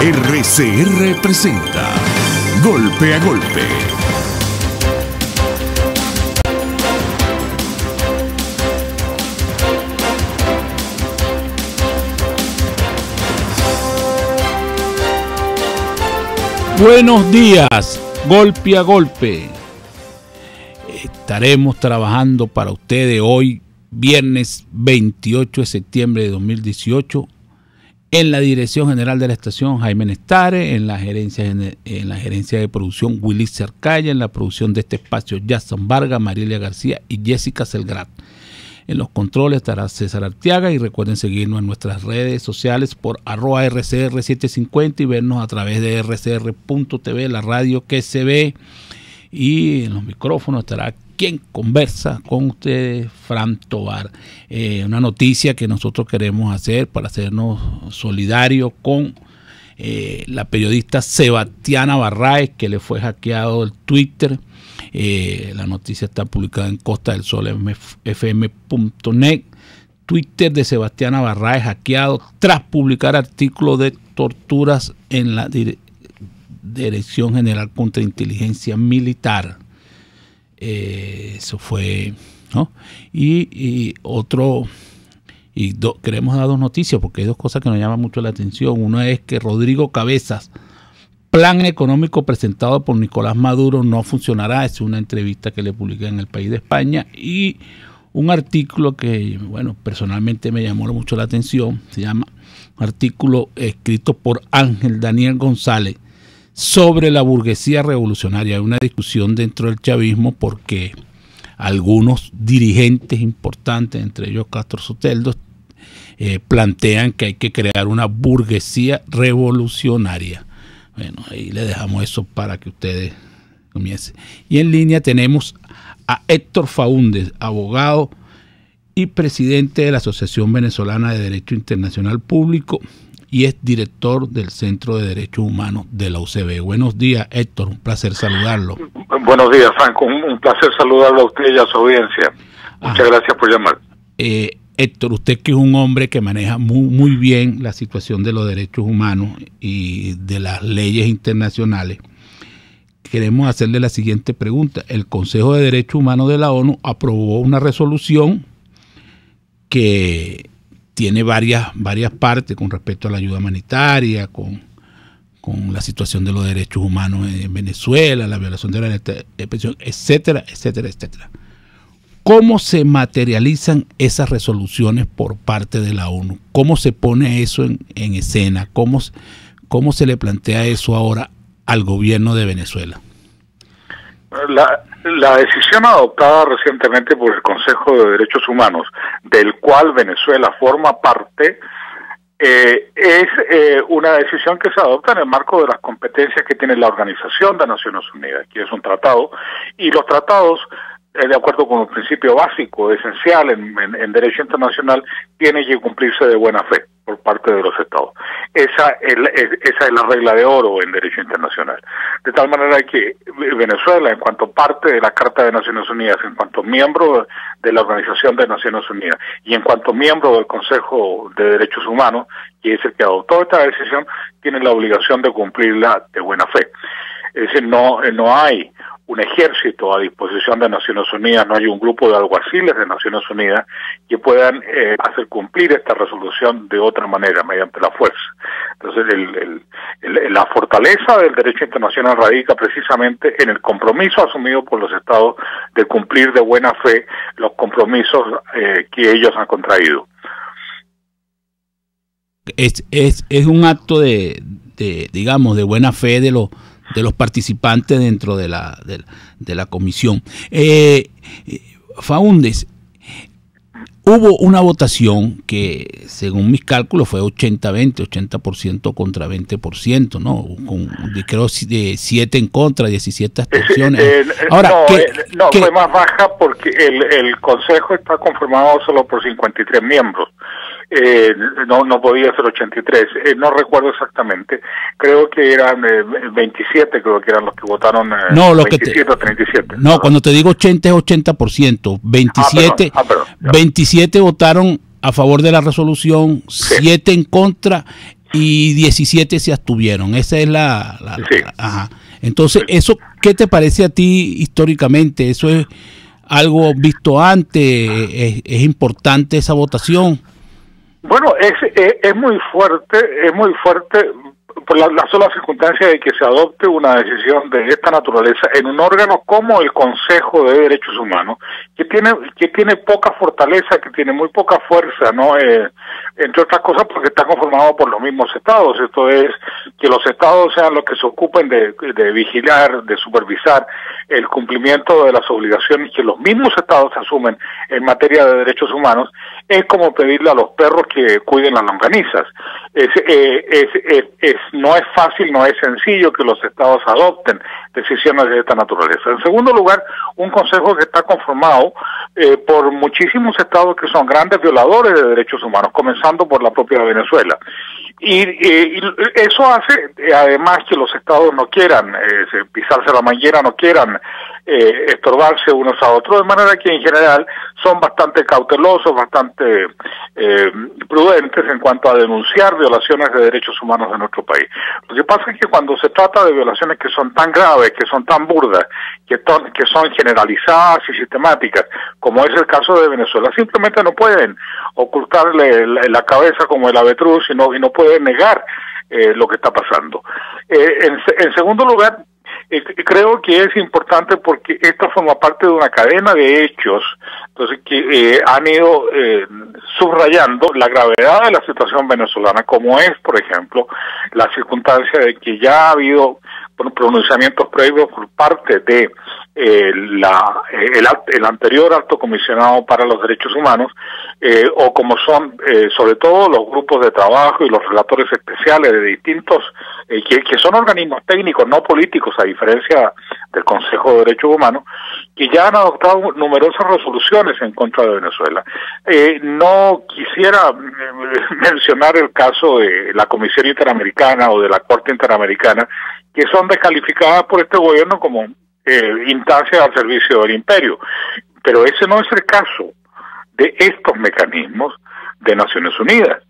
RCR presenta Golpe a Golpe. Buenos días, Golpe a Golpe. Estaremos trabajando para ustedes hoy, viernes 28 de septiembre de 2018, en la dirección general de la estación Jaime Nestare, en la gerencia de producción Willy Cercaya, en la producción de este espacio Jason Vargas, Marilia García y Jessica Selgrat. En los controles estará César Arteaga, y recuerden seguirnos en nuestras redes sociales por @RCR750 y vernos a través de rcr.tv, la radio que se ve, y en los micrófonos estará quien conversa con ustedes, Fran Tovar. Una noticia que nosotros queremos hacer para hacernos solidarios con la periodista Sebastiana Barraez, que le fue hackeado el Twitter. La noticia está publicada en costadelsolfm.net. Twitter de Sebastiana Barraez hackeado tras publicar artículos de torturas en la Dirección General contra Inteligencia Militar. Eso fue, ¿no? Queremos dar dos noticias porque hay dos cosas que nos llaman mucho la atención. Una es que Rodrigo Cabezas, plan económico presentado por Nicolás Maduro no funcionará. Es una entrevista que le publiqué en El País de España, y un artículo que, bueno, personalmente me llamó mucho la atención. Se llama un artículo escrito por Ángel Daniel González sobre la burguesía revolucionaria. Hay una discusión dentro del chavismo porque algunos dirigentes importantes, entre ellos Castro Soteldo, plantean que hay que crear una burguesía revolucionaria. Bueno, ahí le dejamos eso para que ustedes comiencen. Y en línea tenemos a Héctor Faúndez, abogado y presidente de la Asociación Venezolana de Derecho Internacional Público, y es director del Centro de Derechos Humanos de la UCB. Buenos días, Héctor, un placer saludarlo. Buenos días, Franco, un placer saludarlo a usted y a su audiencia. Muchas gracias por llamar. Héctor, usted que es un hombre que maneja muy bien la situación de los derechos humanos y de las leyes internacionales, queremos hacerle la siguiente pregunta. El Consejo de Derechos Humanos de la ONU aprobó una resolución que tiene varias partes con respecto a la ayuda humanitaria, con la situación de los derechos humanos en Venezuela, la violación de la libertad de expresión, etcétera, etcétera, etcétera. ¿Cómo se materializan esas resoluciones por parte de la ONU? ¿Cómo se pone eso en escena? ¿Cómo se le plantea eso ahora al gobierno de Venezuela? La decisión adoptada recientemente por el Consejo de Derechos Humanos, del cual Venezuela forma parte, es una decisión que se adopta en el marco de las competencias que tiene la Organización de Naciones Unidas, que es un tratado, y los tratados, de acuerdo con un principio básico, esencial en derecho internacional, tiene que cumplirse de buena fe por parte de los estados. Esa es la regla de oro en derecho internacional. De tal manera que Venezuela, en cuanto parte de la Carta de Naciones Unidas, en cuanto miembro de la Organización de Naciones Unidas y en cuanto miembro del Consejo de Derechos Humanos, que es el que adoptó esta decisión, tiene la obligación de cumplirla de buena fe. Es decir, no hay un ejército a disposición de Naciones Unidas, no hay un grupo de alguaciles de Naciones Unidas que puedan hacer cumplir esta resolución de otra manera, mediante la fuerza. Entonces, la fortaleza del derecho internacional radica precisamente en el compromiso asumido por los estados de cumplir de buena fe los compromisos que ellos han contraído. Es un acto digamos, de buena fe de los participantes dentro de la comisión. Faúndez, hubo una votación que, según mis cálculos, fue 80-20, 80% contra 20%, ¿no? Creo de 7 en contra, 17 abstenciones. Ahora, fue más baja porque el Consejo está conformado solo por 53 miembros. No podía ser 83, no recuerdo exactamente, creo que eran 27, creo que eran los que votaron, 27 o 37. No, cuando te digo 80 es 80%, 27 votaron a favor de la resolución, 7 en contra y 17 se abstuvieron. Esa es Sí. Ajá. Entonces, ¿eso qué te parece a ti históricamente? ¿Eso es algo visto antes? ¿Es importante esa votación? Bueno, es muy fuerte por la sola circunstancia de que se adopte una decisión de esta naturaleza en un órgano como el Consejo de Derechos Humanos, que tiene poca fortaleza, que tiene muy poca fuerza, ¿no? Entre otras cosas porque está conformado por los mismos estados. Esto es, que los estados sean los que se ocupen de vigilar, de supervisar el cumplimiento de las obligaciones que los mismos estados asumen en materia de derechos humanos, es como pedirle a los perros que cuiden las longanizas. No es fácil, no es sencillo que los estados adopten decisiones de esta naturaleza. En segundo lugar, un consejo que está conformado por muchísimos estados que son grandes violadores de derechos humanos, comenzando por la propia Venezuela. Y eso hace, además, que los estados no quieran pisarse la manguera, no quieran estorbarse unos a otros, de manera que en general son bastante cautelosos, bastante prudentes en cuanto a denunciar violaciones de derechos humanos en nuestro país. Lo que pasa es que cuando se trata de violaciones que son tan graves, que son tan burdas, que son generalizadas y sistemáticas, como es el caso de Venezuela, simplemente no pueden ocultarle la cabeza como el avestruz y no pueden negar lo que está pasando. En segundo lugar, creo que es importante porque esta forma parte de una cadena de hechos, entonces que han ido subrayando la gravedad de la situación venezolana, como es, por ejemplo, la circunstancia de que ya ha habido pronunciamientos previos por parte de el anterior alto comisionado para los derechos humanos, o como son sobre todo los grupos de trabajo y los relatores especiales de distintos, que son organismos técnicos, no políticos, a diferencia del Consejo de Derechos Humanos, que ya han adoptado numerosas resoluciones en contra de Venezuela. No quisiera mencionar el caso de la Comisión Interamericana o de la Corte Interamericana, que son descalificadas por este gobierno como instancias al servicio del imperio. Pero ese no es el caso de estos mecanismos de Naciones Unidas.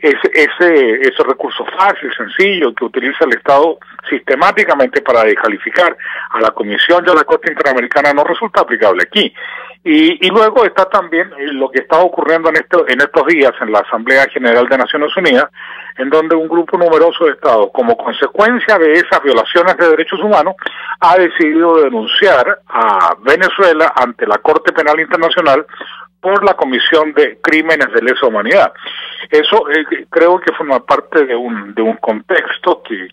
Ese recurso fácil, sencillo, que utiliza el Estado sistemáticamente para descalificar a la Comisión y a la Corte Interamericana no resulta aplicable aquí. Y luego está también lo que está ocurriendo en estos días en la Asamblea General de Naciones Unidas, en donde un grupo numeroso de estados, como consecuencia de esas violaciones de derechos humanos, ha decidido denunciar a Venezuela ante la Corte Penal Internacional por la comisión de crímenes de lesa humanidad. Eso creo que forma parte de un contexto que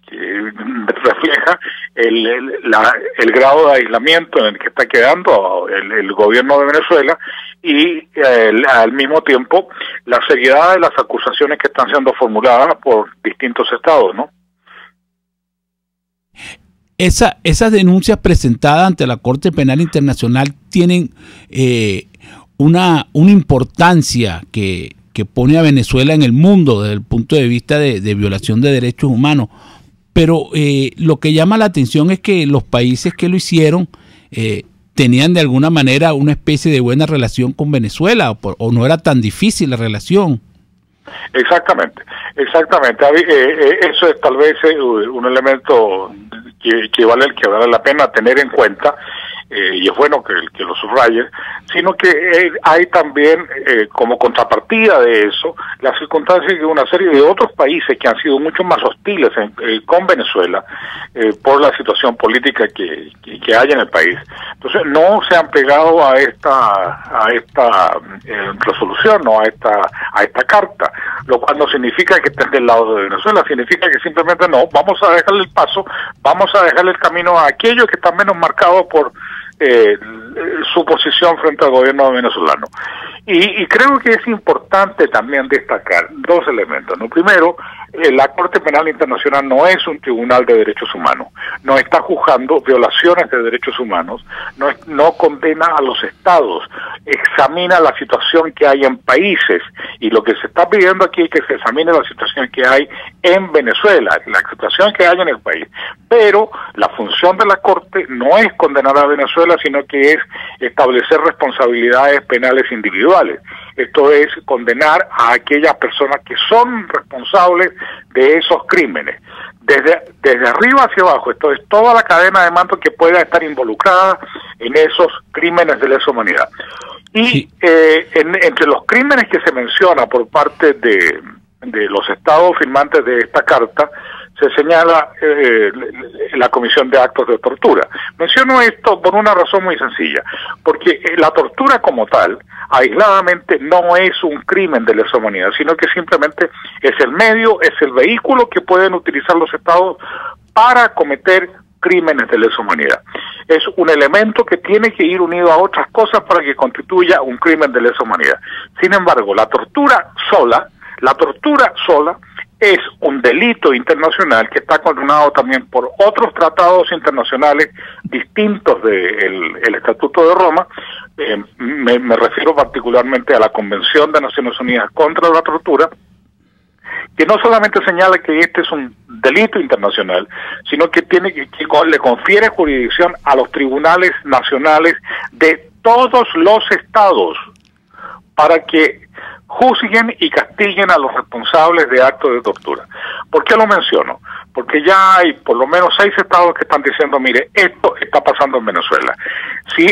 refleja el grado de aislamiento en el que está quedando el gobierno de Venezuela y al mismo tiempo la seriedad de las acusaciones que están siendo formuladas por distintos estados, ¿no? Esas denuncias presentadas ante la Corte Penal Internacional tienen una importancia que pone a Venezuela en el mundo desde el punto de vista de violación de derechos humanos. Pero lo que llama la atención es que los países que lo hicieron tenían de alguna manera una especie de buena relación con Venezuela, o no era tan difícil la relación. Exactamente. Eso es tal vez un elemento que vale la pena tener en cuenta, y es bueno que lo subraye, sino que hay también como contrapartida de eso la circunstancia de una serie de otros países que han sido mucho más hostiles con Venezuela por la situación política que hay en el país. Entonces no se han pegado a esta resolución, no a esta carta, lo cual no significa que estén del lado de Venezuela, significa que simplemente no, vamos a dejarle el paso, vamos a dejarle el camino a aquellos que están menos marcados por su posición frente al gobierno venezolano. Y creo que es importante también destacar dos elementos, ¿no? Primero, la Corte Penal Internacional no es un tribunal de derechos humanos, no está juzgando violaciones de derechos humanos, no condena a los estados examina la situación que hay en países, y lo que se está pidiendo aquí es que se examine la situación que hay en Venezuela, la situación que hay en el país. Pero la función de la Corte no es condenar a Venezuela, sino que es establecer responsabilidades penales individuales. Esto es condenar a aquellas personas que son responsables de esos crímenes. Desde arriba hacia abajo, esto es toda la cadena de mando que pueda estar involucrada en esos crímenes de lesa humanidad. Y sí. Entre los crímenes que se menciona por parte de los estados firmantes de esta carta, se señala la comisión de actos de tortura. Menciono esto por una razón muy sencilla, porque la tortura como tal, aisladamente, no es un crimen de lesa humanidad, sino que simplemente es el medio, es el vehículo que pueden utilizar los estados para cometer crímenes de lesa humanidad. Es un elemento que tiene que ir unido a otras cosas para que constituya un crimen de lesa humanidad. Sin embargo, la tortura sola es un delito internacional que está condenado también por otros tratados internacionales distintos del Estatuto de Roma. Me refiero particularmente a la Convención de Naciones Unidas contra la Tortura, que no solamente señala que este es un delito internacional, sino que le confiere jurisdicción a los tribunales nacionales de todos los estados para que juzguen y castiguen a los responsables de actos de tortura. ¿Por qué lo menciono? Porque ya hay por lo menos 6 estados que están diciendo, mire, esto está pasando en Venezuela. Sí,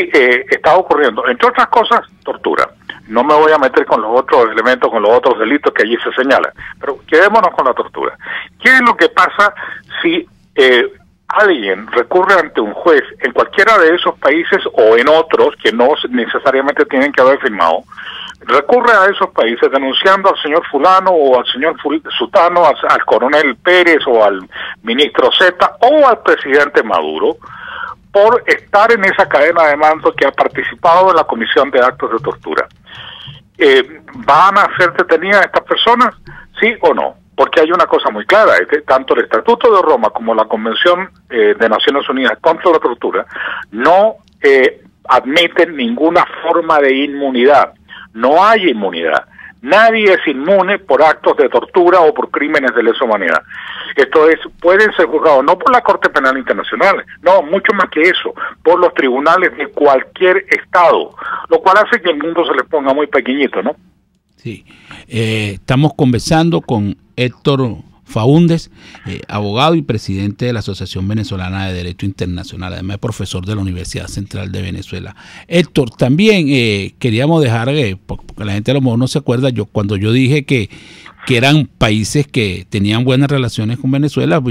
está ocurriendo, entre otras cosas, tortura. No me voy a meter con los otros elementos, con los otros delitos que allí se señalan, pero quedémonos con la tortura. ¿Qué es lo que pasa si alguien recurre ante un juez en cualquiera de esos países o en otros que no necesariamente tienen que haber firmado? Recurre a esos países denunciando al señor fulano o al señor sutano, al coronel Pérez o al ministro Z o al presidente Maduro por estar en esa cadena de mando que ha participado en la comisión de actos de tortura. ¿Van a ser detenidas estas personas? ¿Sí o no? Porque hay una cosa muy clara, es que tanto el Estatuto de Roma como la Convención de Naciones Unidas contra la Tortura no admiten ninguna forma de inmunidad. No hay inmunidad. Nadie es inmune por actos de tortura o por crímenes de lesa humanidad. Esto es, pueden ser juzgados no por la Corte Penal Internacional, no, mucho más que eso, por los tribunales de cualquier estado, lo cual hace que el mundo se le ponga muy pequeñito, ¿no? Sí. Estamos conversando con Héctor Faúndez, abogado y presidente de la Asociación Venezolana de Derecho Internacional, además de profesor de la Universidad Central de Venezuela. Héctor, también queríamos dejar, porque la gente a lo mejor no se acuerda, cuando yo dije que eran países que tenían buenas relaciones con Venezuela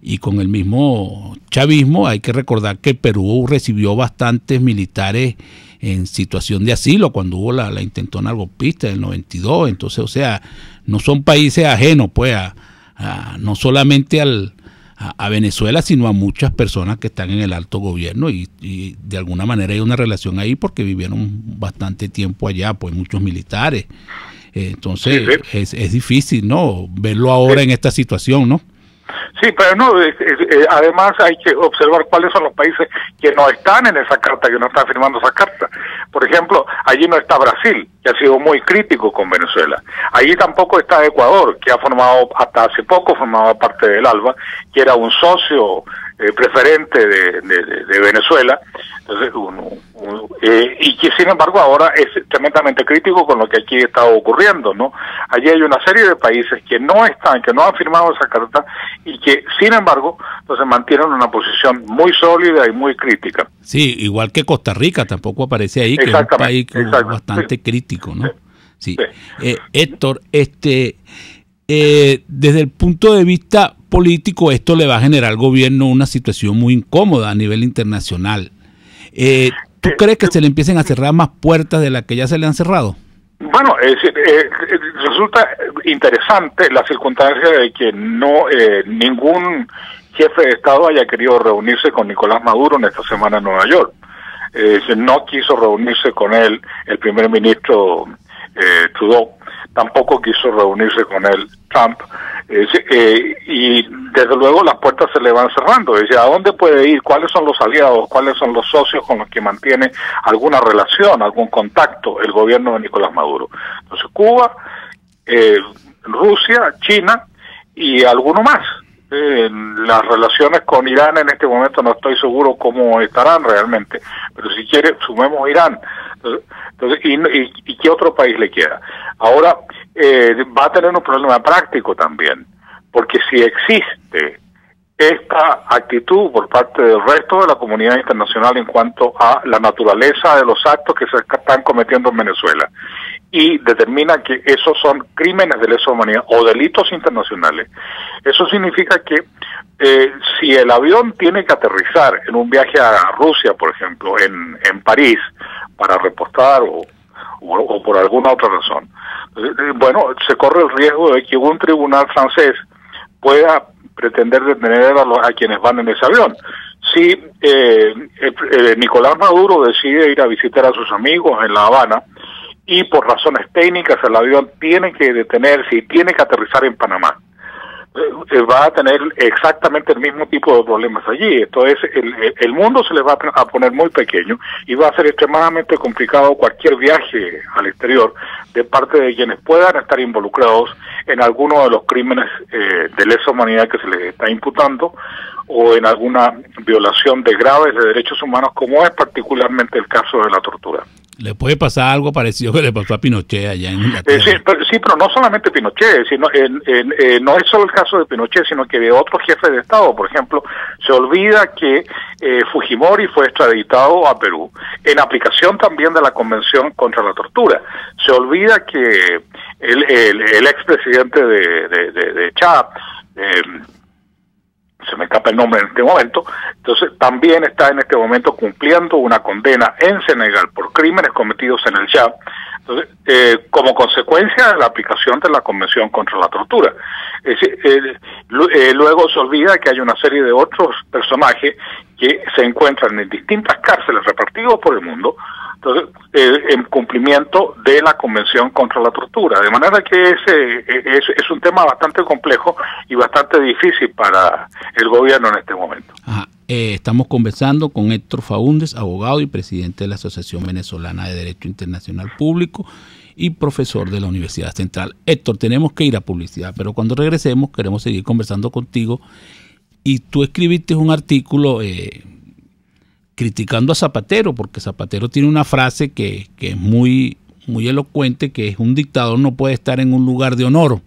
y con el mismo chavismo, hay que recordar que Perú recibió bastantes militares en situación de asilo cuando hubo la intentona golpista del 92, entonces, o sea, no son países ajenos, pues, no solamente a Venezuela, sino a muchas personas que están en el alto gobierno y de alguna manera hay una relación ahí porque vivieron bastante tiempo allá, pues muchos militares. Entonces sí. Es difícil, ¿no? Verlo ahora en esta situación, ¿no? Sí, pero no, además hay que observar cuáles son los países que no están en esa carta, que no están firmando esa carta. Por ejemplo, allí no está Brasil, que ha sido muy crítico con Venezuela. Allí tampoco está Ecuador, que ha formado, hasta hace poco formaba parte del ALBA, que era un socio preferente de Venezuela. Entonces, y que sin embargo ahora es tremendamente crítico con lo que aquí está ocurriendo, ¿no? Allí hay una serie de países que no han firmado esa carta y que sin embargo entonces mantienen una posición muy sólida y muy crítica. Sí, igual que Costa Rica tampoco aparece ahí, que es un país bastante crítico, ¿no? Sí. Héctor, desde el punto de vista político, esto le va a generar al gobierno una situación muy incómoda a nivel internacional. ¿Tú crees que se le empiecen a cerrar más puertas de las que ya se le han cerrado? Bueno, resulta interesante la circunstancia de que ningún jefe de Estado haya querido reunirse con Nicolás Maduro en esta semana en Nueva York. No quiso reunirse con él el primer ministro Trudeau, tampoco quiso reunirse con él Trump, Y desde luego las puertas se le van cerrando. Es decir, ¿a dónde puede ir? ¿Cuáles son los aliados? ¿Cuáles son los socios con los que mantiene alguna relación, algún contacto el gobierno de Nicolás Maduro? Entonces Cuba, Rusia, China y alguno más. Las relaciones con Irán en este momento no estoy seguro cómo estarán realmente, pero si quiere sumemos Irán. Entonces, ¿y qué otro país le queda? Ahora va a tener un problema práctico también, porque si existe esta actitud por parte del resto de la comunidad internacional en cuanto a la naturaleza de los actos que se están cometiendo en Venezuela y determina que esos son crímenes de lesa humanidad o delitos internacionales, eso significa que si el avión tiene que aterrizar en un viaje a Rusia, por ejemplo, en París, para repostar o por alguna otra razón, bueno, se corre el riesgo de que un tribunal francés pueda pretender detener a quienes van en ese avión. Si Nicolás Maduro decide ir a visitar a sus amigos en La Habana y por razones técnicas el avión tiene que detenerse y tiene que aterrizar en Panamá, va a tener exactamente el mismo tipo de problemas allí. Entonces el mundo se le va a poner muy pequeño y va a ser extremadamente complicado cualquier viaje al exterior de parte de quienes puedan estar involucrados en alguno de los crímenes de lesa humanidad que se les está imputando o en alguna violación de graves de derechos humanos, como es particularmente el caso de la tortura. Le puede pasar algo parecido que le pasó a Pinochet allá en Inglaterra. Sí, pero no solamente Pinochet, sino no es solo el caso de Pinochet, sino que de otros jefes de Estado. Por ejemplo, se olvida que Fujimori fue extraditado a Perú en aplicación también de la Convención contra la Tortura. Se olvida que el expresidente de Chad, se me escapa el nombre en este momento, entonces también está en este momento cumpliendo una condena en Senegal por crímenes cometidos en el Chad, entonces, como consecuencia de la aplicación de la Convención contra la Tortura. Luego se olvida que hay una serie de otros personajes que se encuentran en distintas cárceles repartidos por el mundo, entonces, en cumplimiento de la Convención contra la Tortura. De manera que es un tema bastante complejo y bastante difícil para el gobierno en este momento. Ajá. Estamos conversando con Héctor Faúndez, abogado y presidente de la Asociación Venezolana de Derecho Internacional Público y profesor de la Universidad Central. Héctor, tenemos que ir a publicidad, pero cuando regresemos queremos seguir conversando contigo. Y tú escribiste un artículo criticando a Zapatero, porque Zapatero tiene una frase que es muy, muy elocuente, que es: un dictador no puede estar en un lugar de honor.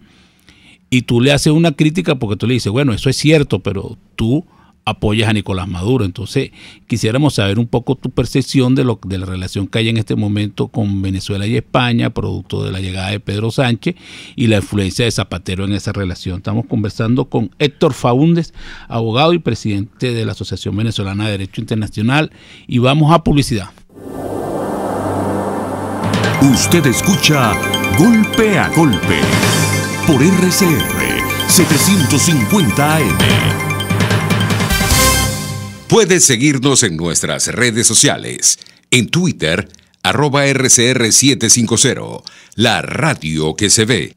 Y tú le haces una crítica porque tú le dices, bueno, eso es cierto, pero tú apoyas a Nicolás Maduro. Entonces quisiéramos saber un poco tu percepción de la relación que hay en este momento con Venezuela y España, producto de la llegada de Pedro Sánchez y la influencia de Zapatero en esa relación. Estamos conversando con Héctor Faúndez, abogado y presidente de la Asociación Venezolana de Derecho Internacional, y vamos a publicidad. Usted escucha Golpe a Golpe por RCR 750 AM. Puedes seguirnos en nuestras redes sociales. En Twitter, @RCR750, la radio que se ve.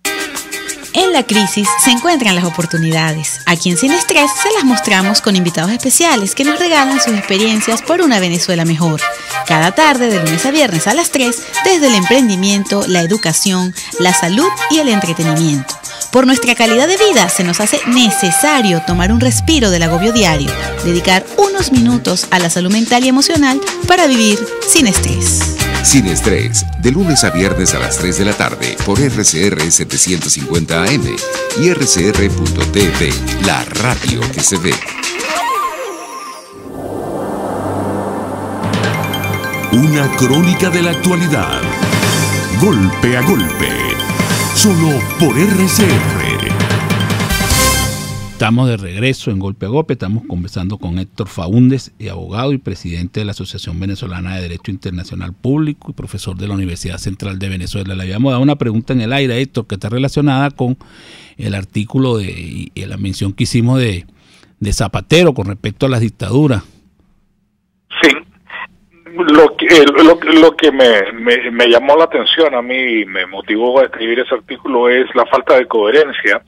En la crisis se encuentran las oportunidades. Aquí en Sin Estrés se las mostramos con invitados especiales que nos regalan sus experiencias por una Venezuela mejor. Cada tarde, de lunes a viernes a las 3, desde el emprendimiento, la educación, la salud y el entretenimiento. Por nuestra calidad de vida se nos hace necesario tomar un respiro del agobio diario, dedicar unos minutos a la salud mental y emocional para vivir sin estrés. Sin Estrés, de lunes a viernes a las 3 de la tarde por RCR 750 AM y RCR.tv, la radio que se ve. Una crónica de la actualidad. Golpe a golpe. Solo por RCR. Estamos de regreso en Golpe a Golpe. Estamos conversando con Héctor Faúndez, abogado y presidente de la Asociación Venezolana de Derecho Internacional Público y profesor de la Universidad Central de Venezuela. Le habíamos dado una pregunta en el aire, Héctor, que está relacionada con el artículo y la mención que hicimos de Zapatero con respecto a las dictaduras. Sí. Lo que me llamó la atención a mí y me motivó a escribir ese artículo es la falta de coherencia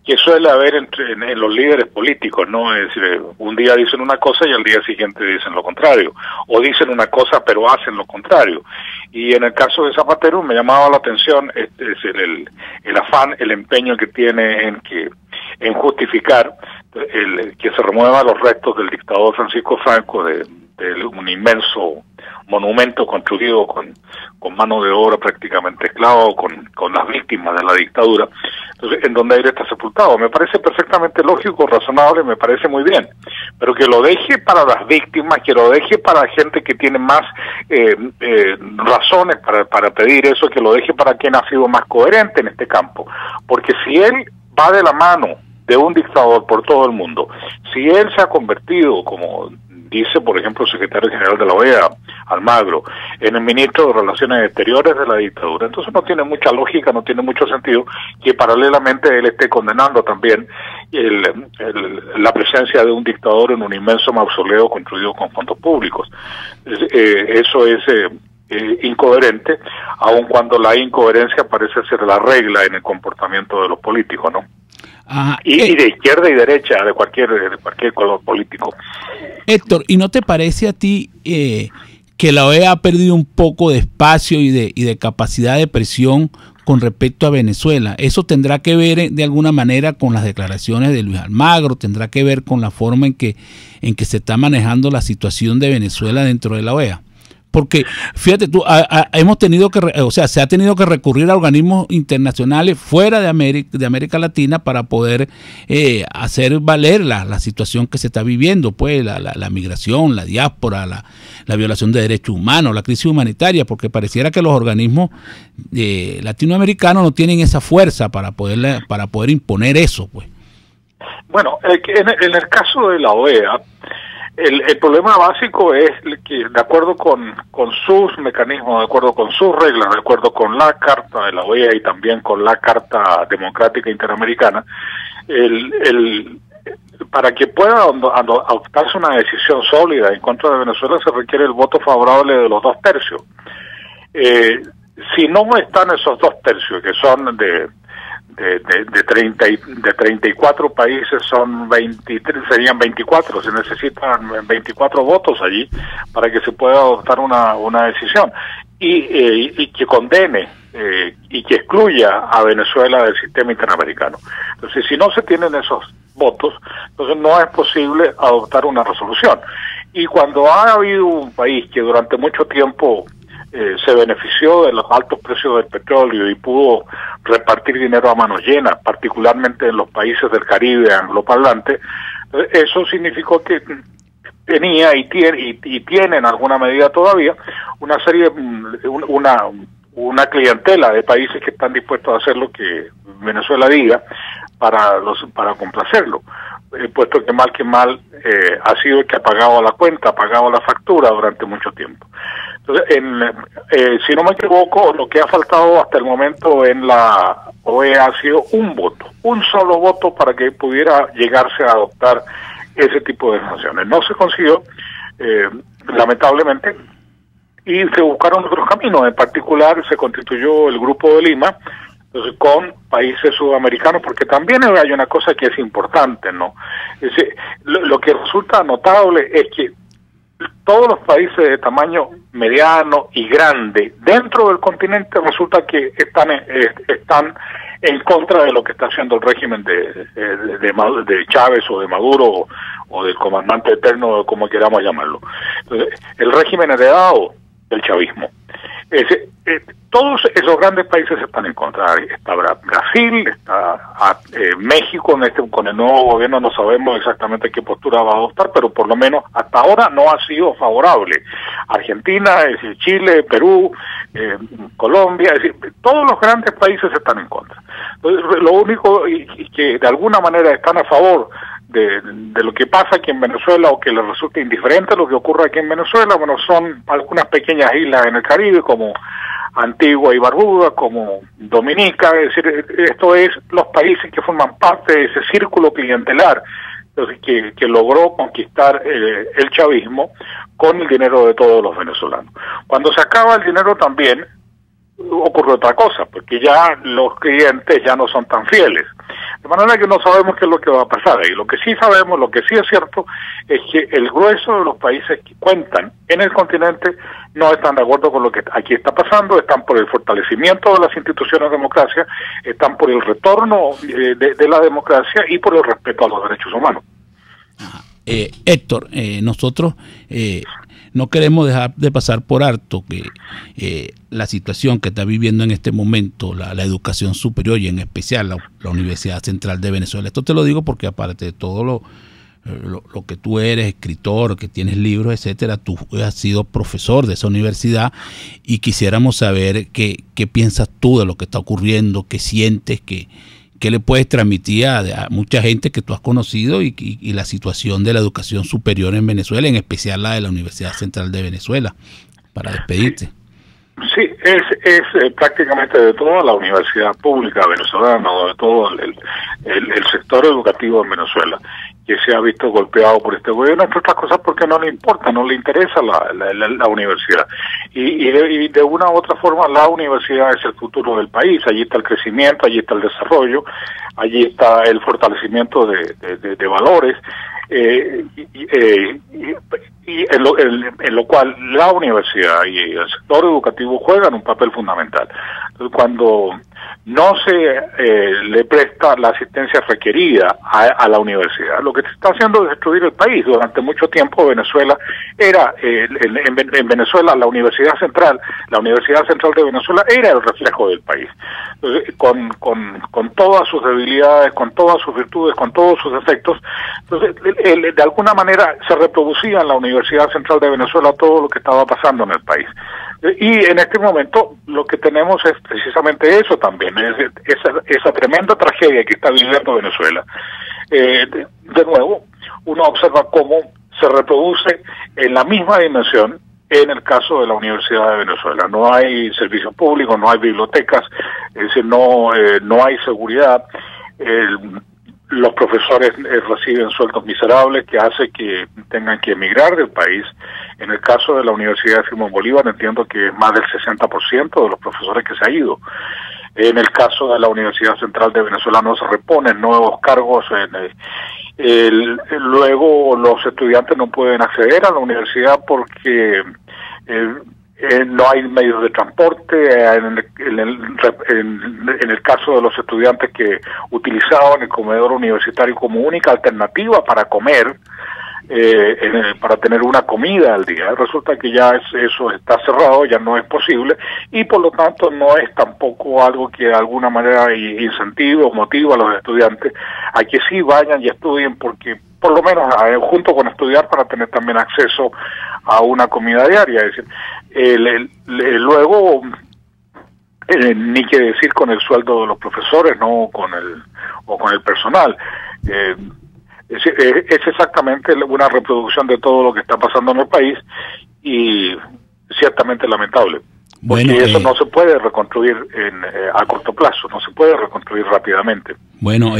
que suele haber en los líderes políticos, ¿no? Es decir, un día dicen una cosa y al día siguiente dicen lo contrario, o dicen una cosa pero hacen lo contrario. Y en el caso de Zapatero me llamaba la atención el afán, el empeño que tiene en justificar que se remuevan los restos del dictador Francisco Franco de un inmenso monumento construido con mano de obra prácticamente esclava, con las víctimas de la dictadura, entonces en donde él está sepultado. Me parece perfectamente lógico, razonable, me parece muy bien, pero que lo deje para las víctimas, que lo deje para gente que tiene más razones para pedir eso, que lo deje para quien ha sido más coherente en este campo, porque si él va de la mano de un dictador por todo el mundo, si él se ha convertido, como dice, por ejemplo, el secretario general de la OEA, Almagro, en el ministro de Relaciones Exteriores de la dictadura, entonces no tiene mucha lógica, no tiene mucho sentido que paralelamente él esté condenando también la presencia de un dictador en un inmenso mausoleo construido con fondos públicos. Eso es incoherente, aun cuando la incoherencia parece ser la regla en el comportamiento de los políticos, ¿no? Y de izquierda y derecha, de cualquier color político. Héctor, ¿y no te parece a ti que la OEA ha perdido un poco de espacio y de capacidad de presión con respecto a Venezuela? Eso tendrá que ver de alguna manera con las declaraciones de Luis Almagro, tendrá que ver con la forma en que se está manejando la situación de Venezuela dentro de la OEA. Porque, fíjate tú, hemos tenido que, se ha tenido que recurrir a organismos internacionales fuera de América Latina para poder hacer valer la situación que se está viviendo, pues la migración, la diáspora, la violación de derechos humanos, la crisis humanitaria, porque pareciera que los organismos latinoamericanos no tienen esa fuerza para poder imponer eso, pues. Bueno, en el caso de la OEA, el problema básico es que, de acuerdo con sus mecanismos, de acuerdo con sus reglas, de acuerdo con la Carta de la OEA y también con la Carta Democrática Interamericana, para que pueda adoptarse una decisión sólida en contra de Venezuela se requiere el voto favorable de los 2/3. Si no están esos 2/3, que son de 34 países, son 23, serían 24, se necesitan 24 votos allí para que se pueda adoptar una decisión y que condene y que excluya a Venezuela del sistema interamericano. Entonces, si no se tienen esos votos, entonces no es posible adoptar una resolución. Y cuando ha habido un país que durante mucho tiempo se benefició de los altos precios del petróleo y pudo repartir dinero a manos llenas, particularmente en los países del Caribe angloparlante, eso significó que tenía y tiene en alguna medida todavía una serie, una clientela de países que están dispuestos a hacer lo que Venezuela diga para complacerlo, puesto que mal ha sido el que ha pagado la cuenta, ha pagado la factura durante mucho tiempo. Entonces, si no me equivoco, lo que ha faltado hasta el momento en la OEA ha sido un voto, un solo voto para que pudiera llegarse a adoptar ese tipo de sanciones. No se consiguió, lamentablemente, y se buscaron otros caminos. En particular, se constituyó el Grupo de Lima, entonces, con países sudamericanos, porque también hay una cosa que es importante, ¿no? Es decir, lo que resulta notable es que todos los países de tamaño mediano y grande dentro del continente resulta que están en contra de lo que está haciendo el régimen de Chávez o de Maduro o del comandante eterno, como queramos llamarlo. Entonces, el régimen heredado del chavismo. Todos esos grandes países están en contra. Está Brasil, está México, con el nuevo gobierno no sabemos exactamente qué postura va a adoptar, pero por lo menos hasta ahora no ha sido favorable. Argentina, es decir, Chile, Perú, Colombia, es decir, todos los grandes países están en contra. Entonces, lo único que de alguna manera están a favor de lo que pasa aquí en Venezuela, o que les resulta indiferente lo que ocurre aquí en Venezuela, bueno, son algunas pequeñas islas en el Caribe, como Antigua y Barbuda, como Dominica, es decir, esto es los países que forman parte de ese círculo clientelar, entonces, que logró conquistar el chavismo con el dinero de todos los venezolanos. Cuando se acaba el dinero también ocurre otra cosa, porque ya los clientes ya no son tan fieles. De manera que no sabemos qué es lo que va a pasar. Y lo que sí sabemos, lo que sí es cierto, es que el grueso de los países que cuentan en el continente no están de acuerdo con lo que aquí está pasando, están por el fortalecimiento de las instituciones de democracia, están por el retorno de la democracia y por el respeto a los derechos humanos. Héctor, nosotros no queremos dejar de pasar por alto que la situación que está viviendo en este momento la educación superior y en especial la Universidad Central de Venezuela. Esto te lo digo porque aparte de todo lo que tú eres, escritor, que tienes libros, etcétera, tú has sido profesor de esa universidad y quisiéramos saber qué piensas tú de lo que está ocurriendo, qué sientes, ¿qué le puedes transmitir a mucha gente que tú has conocido y la situación de la educación superior en Venezuela, en especial la de la Universidad Central de Venezuela, para despedirte? Sí, es prácticamente de toda la universidad pública venezolana, de todo el sector educativo en Venezuela, que se ha visto golpeado por este gobierno, entre otras cosas porque no le importa, no le interesa la universidad. Y de una u otra forma la universidad es el futuro del país, allí está el crecimiento, allí está el desarrollo, allí está el fortalecimiento de valores, y en lo cual la universidad y el sector educativo juegan un papel fundamental. Entonces, cuando no se le presta la asistencia requerida a la universidad, lo que se está haciendo es destruir el país. Durante mucho tiempo Venezuela era, en Venezuela la Universidad Central de Venezuela era el reflejo del país. Entonces, con todas sus debilidades, con todas sus virtudes, con todos sus defectos, entonces de alguna manera se reproducía en la Universidad Central de Venezuela todo lo que estaba pasando en el país. Y en este momento lo que tenemos es precisamente eso también, es esa tremenda tragedia que está viviendo Venezuela. De nuevo, uno observa cómo se reproduce en la misma dimensión en el caso de la Universidad de Venezuela. No hay servicios públicos, no hay bibliotecas, es decir, no hay seguridad. Los profesores reciben sueldos miserables que hace que tengan que emigrar del país. En el caso de la Universidad de Simón Bolívar entiendo que es más del 60% de los profesores que se ha ido. En el caso de la Universidad Central de Venezuela no se reponen nuevos cargos. Luego los estudiantes no pueden acceder a la universidad porque no hay medios de transporte. En el caso de los estudiantes que utilizaban el comedor universitario como única alternativa para comer, para tener una comida al día, resulta que ya eso está cerrado, ya no es posible, y por lo tanto no es tampoco algo que de alguna manera incentive o motiva a los estudiantes a que sí vayan y estudien, porque por lo menos junto con estudiar para tener también acceso a una comida diaria. Es decir, luego ni que decir con el sueldo de los profesores, no con el personal. Es exactamente una reproducción de todo lo que está pasando en el país y ciertamente lamentable. Porque bueno, eso no se puede reconstruir a corto plazo, no se puede reconstruir rápidamente. Bueno,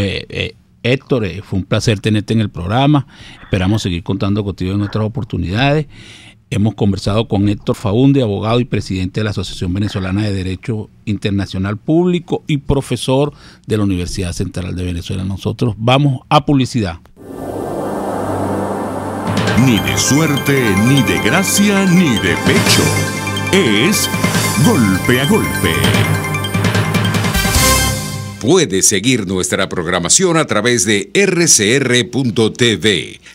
Héctor, fue un placer tenerte en el programa. Esperamos seguir contando contigo en otras oportunidades. Hemos conversado con Héctor Faúnde, abogado y presidente de la Asociación Venezolana de Derecho Internacional Público y profesor de la Universidad Central de Venezuela. Nosotros vamos a publicidad. Ni de suerte, ni de gracia, ni de pecho. Es Golpe a Golpe. Puede seguir nuestra programación a través de rcr.tv,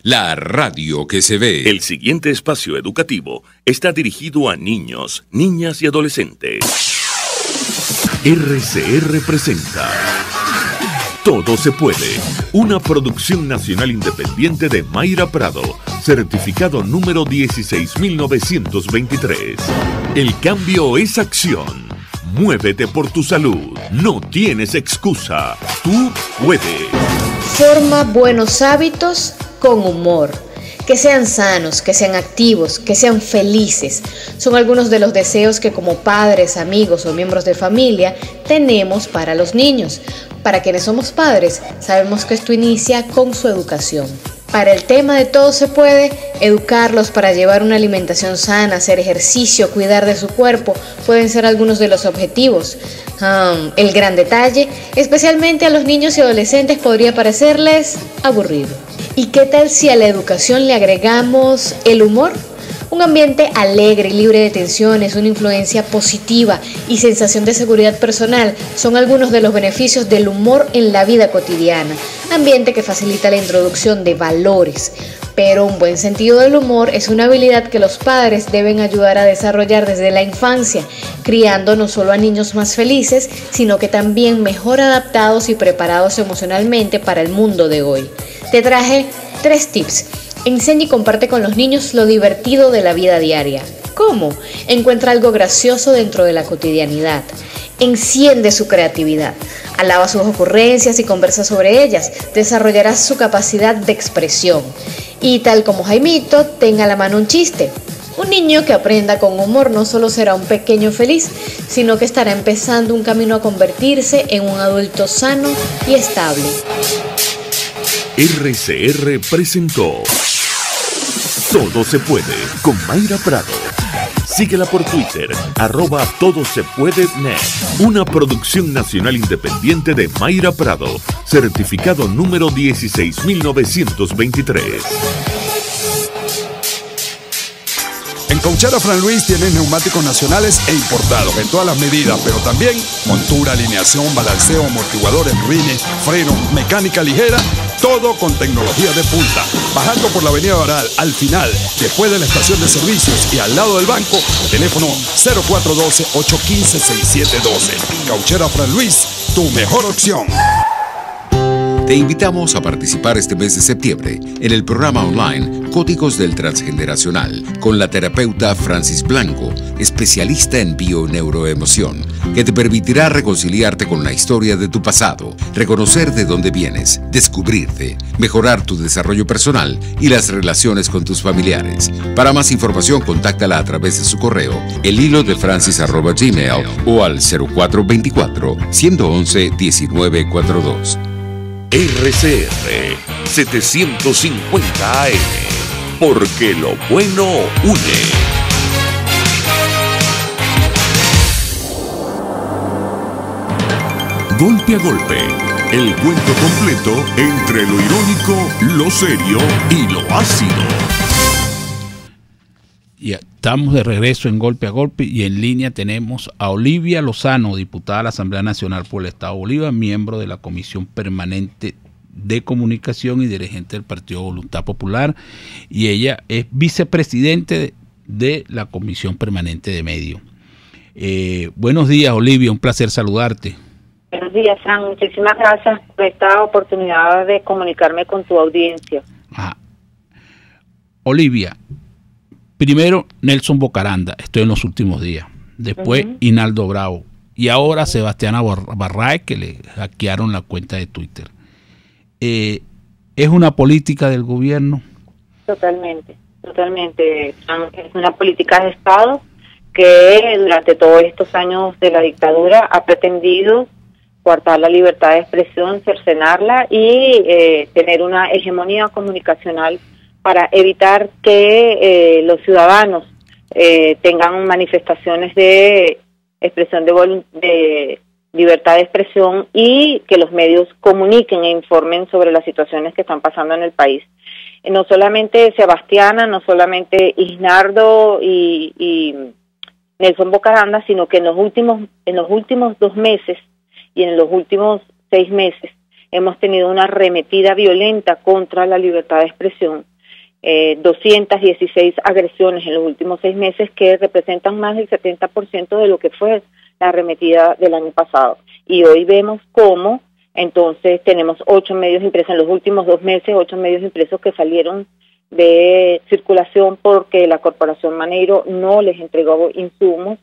la radio que se ve. El siguiente espacio educativo está dirigido a niños, niñas y adolescentes. RCR presenta Todo se puede, una producción nacional independiente de Mayra Prado, certificado número 16923. El cambio es acción. Muévete por tu salud. No tienes excusa. Tú puedes. Forma buenos hábitos con humor. Que sean sanos, que sean activos, que sean felices. Son algunos de los deseos que como padres, amigos o miembros de familia tenemos para los niños. Para quienes somos padres, sabemos que esto inicia con su educación. Para el tema de todo se puede, educarlos para llevar una alimentación sana, hacer ejercicio, cuidar de su cuerpo, pueden ser algunos de los objetivos. El gran detalle, especialmente a los niños y adolescentes, podría parecerles aburrido. ¿Y qué tal si a la educación le agregamos el humor? Un ambiente alegre y libre de tensiones, una influencia positiva y sensación de seguridad personal son algunos de los beneficios del humor en la vida cotidiana. Ambiente que facilita la introducción de valores. Pero un buen sentido del humor es una habilidad que los padres deben ayudar a desarrollar desde la infancia, criando no solo a niños más felices, sino que también mejor adaptados y preparados emocionalmente para el mundo de hoy. Te traje 3 tips. Enseña y comparte con los niños lo divertido de la vida diaria. ¿Cómo? Encuentra algo gracioso dentro de la cotidianidad. Enciende su creatividad. Alaba sus ocurrencias y conversa sobre ellas. Desarrollarás su capacidad de expresión. Y tal como Jaimito, tenga a la mano un chiste. Un niño que aprenda con humor no solo será un pequeño feliz, sino que estará empezando un camino a convertirse en un adulto sano y estable. RCR presentó Todo se puede con Mayra Prado. Síguela por Twitter, @todosepuedenet. Una producción nacional independiente de Mayra Prado, certificado número 16923. En Cauchera Fran Luis tienes neumáticos nacionales e importados en todas las medidas, pero también montura, alineación, balanceo, amortiguadores, rines, frenos, mecánica ligera, todo con tecnología de punta. Bajando por la avenida Baral, al final, después de la estación de servicios y al lado del banco, teléfono 0412-815-6712. Cauchera Fran Luis, tu mejor opción. Te invitamos a participar este mes de septiembre en el programa online Códigos del Transgeneracional con la terapeuta Francis Blanco, especialista en bio-neuroemoción, que te permitirá reconciliarte con la historia de tu pasado, reconocer de dónde vienes, descubrirte, mejorar tu desarrollo personal y las relaciones con tus familiares. Para más información, contáctala a través de su correo, elhilodefrancis@gmail o al 0424-111-1942. RCR 750 AM, porque lo bueno une. Golpe a golpe, el cuento completo entre lo irónico, lo serio y lo ácido. Y estamos de regreso en Golpe a Golpe y en línea tenemos a Olivia Lozano, diputada de la Asamblea Nacional por el Estado Bolívar, miembro de la Comisión Permanente de Comunicación y dirigente del Partido Voluntad Popular, y ella es vicepresidente de la Comisión Permanente de Medios. Buenos días, Olivia, un placer saludarte. Buenos días, Fran. Muchísimas gracias por esta oportunidad de comunicarme con tu audiencia. Ajá. Olivia, primero Nelson Bocaranda, esto en los últimos días. Después Hinaldo Bravo. Y ahora Sebastiana Barraez, que le hackearon la cuenta de Twitter. ¿Es una política del gobierno? Totalmente. Es una política de Estado que durante todos estos años de la dictadura ha pretendido coartar la libertad de expresión, cercenarla y tener una hegemonía comunicacional para evitar que los ciudadanos tengan manifestaciones de expresión de libertad de expresión y que los medios comuniquen e informen sobre las situaciones que están pasando en el país. No solamente Sebastiana, no solamente Isnardo y Nelson Bocaranda, sino que en los últimos 2 meses y en los últimos 6 meses hemos tenido una arremetida violenta contra la libertad de expresión. 216 agresiones en los últimos 6 meses, que representan más del 70% de lo que fue la arremetida del año pasado. Y hoy vemos cómo entonces tenemos 8 medios impresos en los últimos 2 meses, 8 medios impresos que salieron de circulación porque la Corporación Maneiro no les entrega insumos,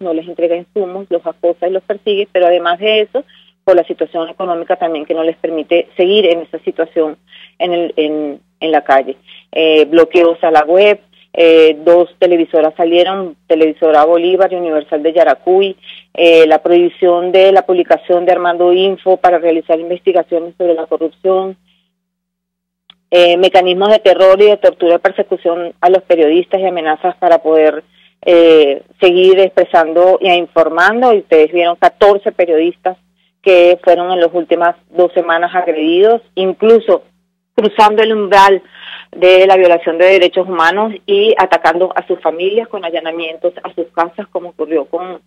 los acosa y los persigue, pero además de eso, por la situación económica también que no les permite seguir en esa situación en la calle. Bloqueos a la web, 2 televisoras salieron, Televisora Bolívar y Universal de Yaracuy, la prohibición de la publicación de Armando Info para realizar investigaciones sobre la corrupción, mecanismos de terror y de tortura y persecución a los periodistas y amenazas para poder seguir expresando e informando. Y ustedes vieron 14 periodistas que fueron en las últimas 2 semanas agredidos, incluso cruzando el umbral de la violación de derechos humanos y atacando a sus familias con allanamientos a sus casas, como ocurrió con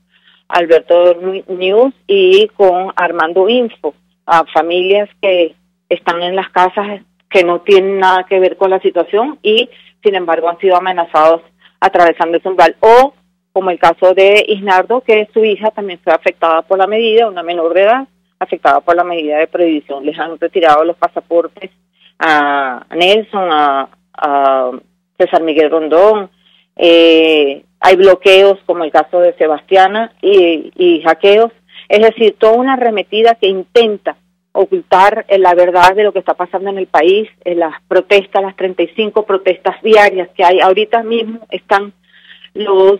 Alberto News y con Armando Info, a familias que están en las casas que no tienen nada que ver con la situación y sin embargo han sido amenazados atravesando ese umbral. O como el caso de Isnardo, que su hija también fue afectada por la medida, una menor de edad, afectada por la medida de prohibición. Les han retirado los pasaportes a Nelson, a César Miguel Rondón. Hay bloqueos como el caso de Sebastiana y hackeos. Es decir, toda una arremetida que intenta ocultar la verdad de lo que está pasando en el país. Las protestas, las 35 protestas diarias que hay ahorita mismo, están los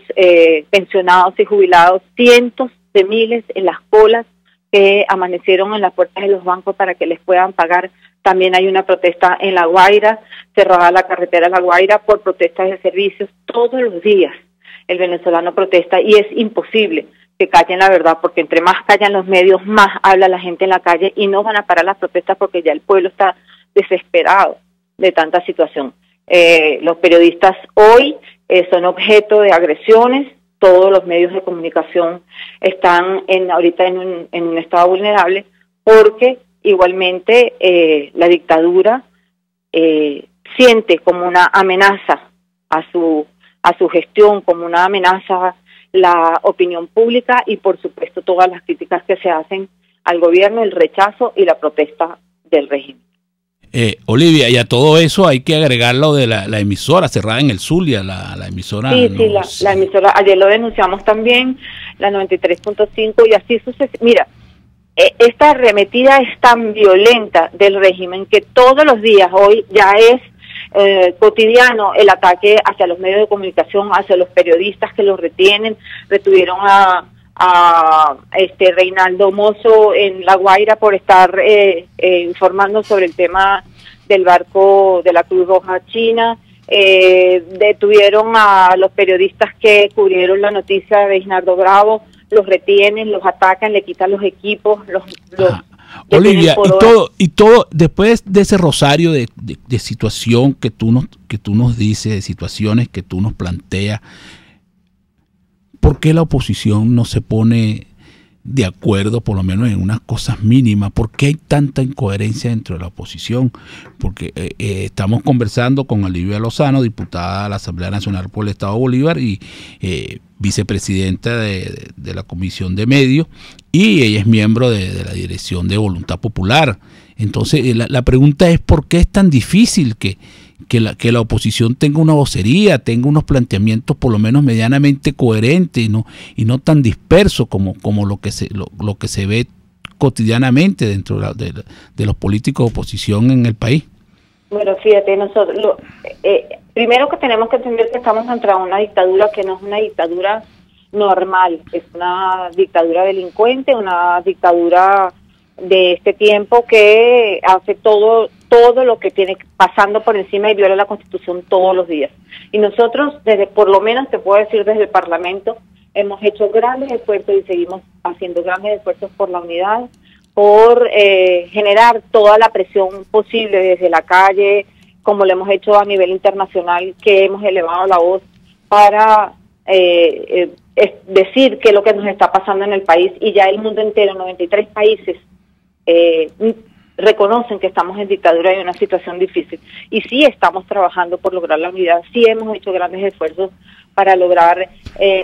pensionados y jubilados, cientos de miles en las colas que amanecieron en las puertas de los bancos para que les puedan pagar. También hay una protesta en La Guaira, cerrada la carretera de La Guaira por protestas de servicios. Todos los días el venezolano protesta y es imposible que callen la verdad, porque entre más callan los medios, más habla la gente en la calle y no van a parar las protestas porque ya el pueblo está desesperado de tanta situación. Los periodistas hoy son objeto de agresiones. Todos los medios de comunicación están ahorita en un estado vulnerable porque igualmente la dictadura siente como una amenaza a su gestión, como una amenaza la opinión pública y por supuesto todas las críticas que se hacen al gobierno, el rechazo y la protesta del régimen. Olivia, y a todo eso hay que agregar lo de la emisora cerrada en el Zulia, la emisora. Sí, la emisora, ayer lo denunciamos también, la 93.5 y así sucesivamente. Mira, esta arremetida es tan violenta del régimen que todos los días hoy ya es cotidiano el ataque hacia los medios de comunicación, hacia los periodistas que los retuvieron a Reinaldo Mozo en La Guaira por estar informando sobre el tema del barco de la Cruz Roja China. Detuvieron a los periodistas que cubrieron la noticia de Isnardo Bravo, los retienen, los atacan, le quitan los equipos, los Olivia, y todo después de ese rosario de situación que tú nos dices, de situaciones que tú nos planteas, ¿por qué la oposición no se pone de acuerdo, por lo menos en unas cosas mínimas? ¿Por qué hay tanta incoherencia dentro de la oposición? Porque estamos conversando con Olivia Lozano, diputada de la Asamblea Nacional por el Estado de Bolívar y vicepresidenta de la Comisión de Medios, y ella es miembro de la dirección de Voluntad Popular. Entonces la pregunta es ¿por qué es tan difícil que la oposición tenga una vocería, tenga unos planteamientos por lo menos medianamente coherentes y no tan dispersos como lo que se ve cotidianamente dentro de los políticos de oposición en el país? Bueno, fíjate, nosotros primero que tenemos que entender que estamos ante una dictadura que no es una dictadura normal, es una dictadura delincuente, una dictadura de este tiempo que hace todo lo que tiene pasando por encima y viola la Constitución todos los días. Y nosotros, por lo menos te puedo decir desde el Parlamento, hemos hecho grandes esfuerzos y seguimos haciendo grandes esfuerzos por la unidad, por generar toda la presión posible desde la calle, como lo hemos hecho a nivel internacional, que hemos elevado la voz para decir qué es lo que nos está pasando en el país, y ya el mundo entero, 93 países, reconocen que estamos en dictadura y en una situación difícil. Y sí estamos trabajando por lograr la unidad, sí hemos hecho grandes esfuerzos para lograr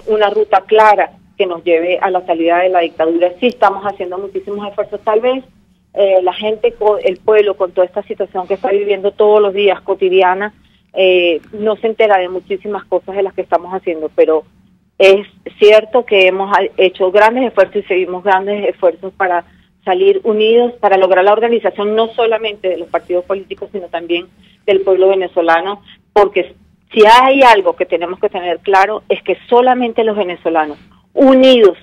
una ruta clara que nos lleve a la salida de la dictadura. Sí estamos haciendo muchísimos esfuerzos. Tal vez la gente, el pueblo, con toda esta situación que está viviendo todos los días cotidiana, no se entera de muchísimas cosas de las que estamos haciendo, pero es cierto que hemos hecho grandes esfuerzos y seguimos grandes esfuerzos para salir unidos, para lograr la organización no solamente de los partidos políticos, sino también del pueblo venezolano, porque si hay algo que tenemos que tener claro es que solamente los venezolanos unidos,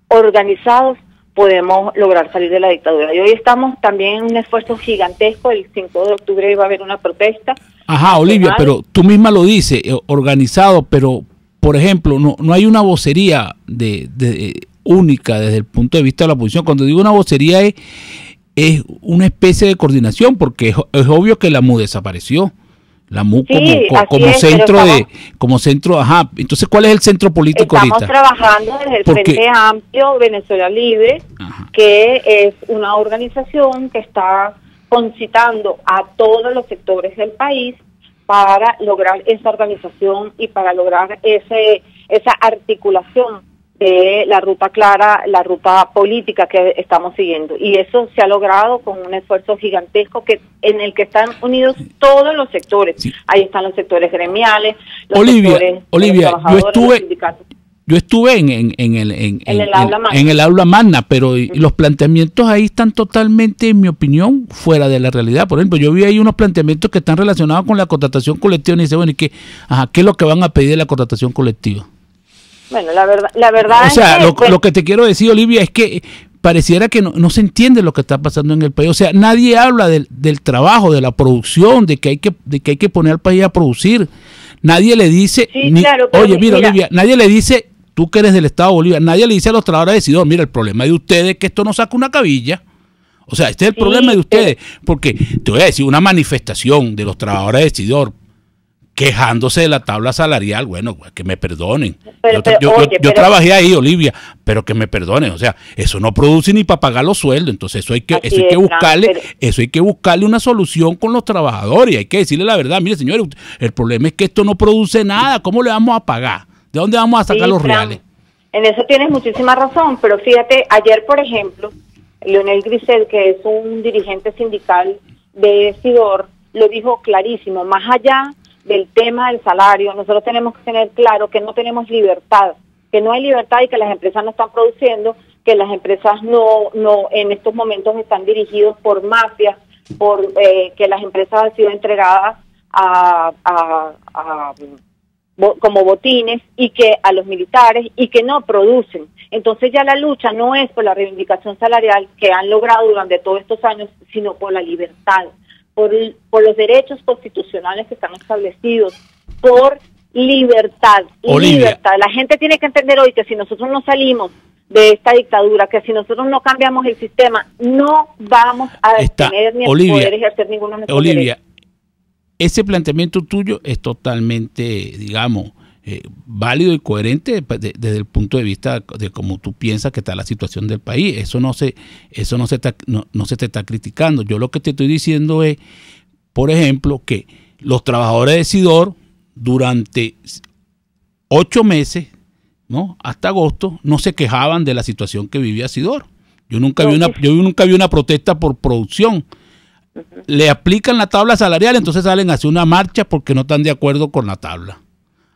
organizados, podemos lograr salir de la dictadura. Y hoy estamos también en un esfuerzo gigantesco. El 5 de octubre va a haber una protesta. Ajá, Olivia, pero tú misma lo dices, organizado, pero, por ejemplo, no hay una vocería única desde el punto de vista de la oposición. Cuando digo una vocería es una especie de coordinación, porque es obvio que la MU desapareció. La MU sí, como centro, ajá. Entonces, ¿cuál es el centro político ahorita? Estamos trabajando desde el Frente Amplio Venezuela Libre, ajá, que es una organización que está concitando a todos los sectores del país para lograr esa organización y para lograr esa articulación de la ruta clara, la ruta política que estamos siguiendo. Y eso se ha logrado con un esfuerzo gigantesco en el que están unidos todos los sectores. Sí. Ahí están los sectores gremiales, los sectores yo estuve en el aula magna, pero los planteamientos ahí están totalmente, en mi opinión, fuera de la realidad. Por ejemplo, yo vi ahí unos planteamientos que están relacionados con la contratación colectiva y dice, bueno, ¿y qué es lo que van a pedir de la contratación colectiva? Bueno, la verdad o sea, es que, lo que te quiero decir, Olivia, es que pareciera que no se entiende lo que está pasando en el país. O sea, nadie habla del trabajo, de la producción, de que hay que poner al país a producir. Nadie le dice, claro, oye, mira, Olivia, nadie le dice, tú que eres del Estado de Bolívar, nadie le dice a los trabajadores de Sidor, mira, el problema de ustedes es que esto no saca una cabilla. O sea, este es el problema de ustedes, porque te voy a decir, una manifestación de los trabajadores de Sidor quejándose de la tabla salarial, bueno, que me perdonen. Yo trabajé ahí, Olivia, pero que me perdonen, o sea, eso no produce ni para pagar los sueldos, entonces eso hay que buscarle una solución con los trabajadores, y hay que decirle la verdad, mire señores, el problema es que esto no produce nada, ¿cómo le vamos a pagar? ¿De dónde vamos a sacar los reales? En eso tienes muchísima razón, pero fíjate, ayer, por ejemplo, Leonel Grisel, que es un dirigente sindical de Sidor, lo dijo clarísimo, más allá del tema del salario, nosotros tenemos que tener claro que no tenemos libertad, que no hay libertad y que las empresas no están produciendo, que las empresas no en estos momentos están dirigidos por mafias, que las empresas han sido entregadas como botines y que a los militares y que no producen. Entonces ya la lucha no es por la reivindicación salarial que han logrado durante todos estos años, sino por la libertad, por los derechos constitucionales que están establecidos, por libertad. Libertad. La gente tiene que entender hoy que si nosotros no salimos de esta dictadura, que si nosotros no cambiamos el sistema, no vamos a tener ni a poder ejercer ninguno de nuestros derechos. Ese planteamiento tuyo es totalmente, digamos, válido y coherente desde el punto de vista de cómo tú piensas que está la situación del país. Eso no se te está criticando. Yo lo que te estoy diciendo es, por ejemplo, que los trabajadores de Sidor durante 8 meses, ¿no?, hasta agosto, no se quejaban de la situación que vivía Sidor. Yo nunca vi una protesta por producción. Le aplican la tabla salarial, entonces salen a hacer una marcha porque no están de acuerdo con la tabla.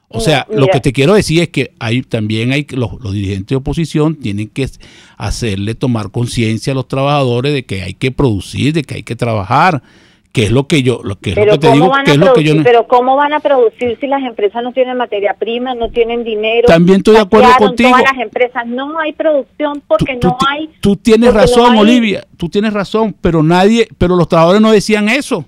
O sea, lo que te quiero decir es que también hay los dirigentes de oposición tienen que hacerle tomar conciencia a los trabajadores de que hay que producir, de que hay que trabajar, que es lo que yo, Pero ¿cómo van a producir si las empresas no tienen materia prima, no tienen dinero? También estoy de acuerdo contigo. Todas las empresas, no hay producción porque no hay. Tú tienes razón, Olivia, tú tienes razón, pero los trabajadores no decían eso.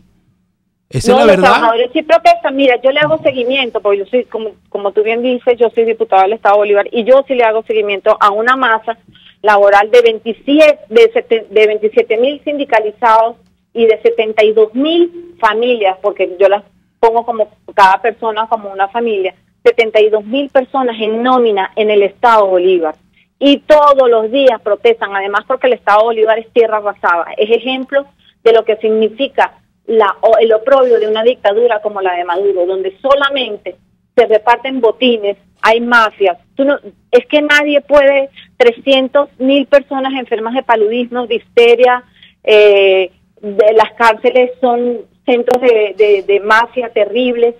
Esa es la verdad. Los trabajadores sí protestan. Mira, yo le hago seguimiento, porque yo soy, como tú bien dices, yo soy diputada del Estado de Bolívar, y yo sí le hago seguimiento a una masa laboral de 27.000 sindicalizados y de 72.000 familias, porque yo las pongo como cada persona como una familia, 72.000 personas en nómina en el Estado de Bolívar. Y todos los días protestan, además porque el Estado de Bolívar es tierra arrasada. Es ejemplo de lo que significa el oprobio de una dictadura como la de Maduro, donde solamente se reparten botines, hay mafias. Es que nadie puede, 300.000 personas enfermas de paludismo, difteria, de las cárceles son centros de mafia terribles,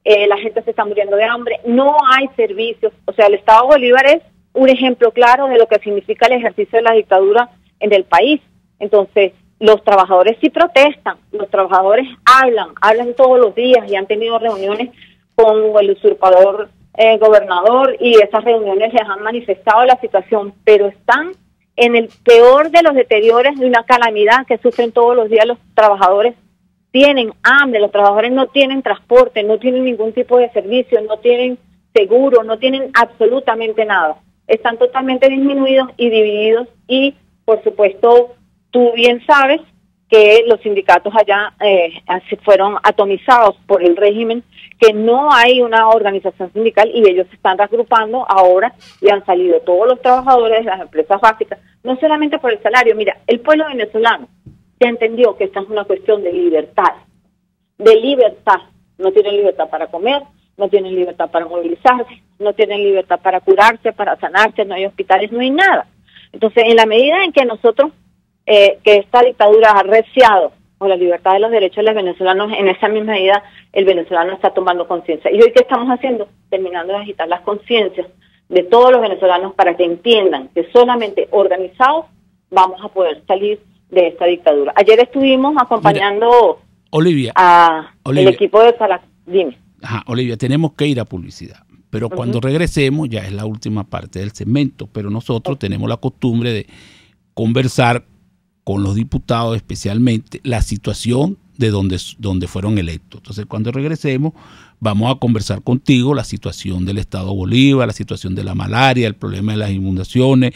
la gente se está muriendo de hambre, no hay servicios. O sea, el Estado de Bolívar es un ejemplo claro de lo que significa el ejercicio de la dictadura en el país. Entonces, los trabajadores sí protestan, los trabajadores hablan todos los días y han tenido reuniones con el usurpador gobernador, y esas reuniones les han manifestado la situación, pero están en el peor de los deterioros de una calamidad que sufren todos los días los trabajadores. Tienen hambre, los trabajadores no tienen transporte, no tienen ningún tipo de servicio, no tienen seguro, no tienen absolutamente nada. Están totalmente disminuidos y divididos y, por supuesto, tú bien sabes que los sindicatos allá fueron atomizados por el régimen, que no hay una organización sindical y ellos se están reagrupando ahora y han salido todos los trabajadores de las empresas básicas, no solamente por el salario. Mira, el pueblo venezolano ya entendió que esta es una cuestión de libertad, no tienen libertad para comer, no tienen libertad para movilizarse, no tienen libertad para curarse, para sanarse, no hay hospitales, no hay nada. Entonces, en la medida en que nosotros, que esta dictadura ha reciado por la libertad de los derechos de los venezolanos, en esa misma medida el venezolano está tomando conciencia. ¿Y hoy qué estamos haciendo? Terminando de agitar las conciencias de todos los venezolanos para que entiendan que solamente organizados vamos a poder salir de esta dictadura. Ayer estuvimos acompañando el equipo de Dime. Ajá, Olivia, tenemos que ir a publicidad, pero cuando regresemos ya es la última parte del segmento, pero nosotros tenemos la costumbre de conversar con los diputados, especialmente la situación de donde fueron electos. Entonces, cuando regresemos, vamos a conversar contigo la situación del Estado Bolívar, la situación de la malaria, el problema de las inundaciones,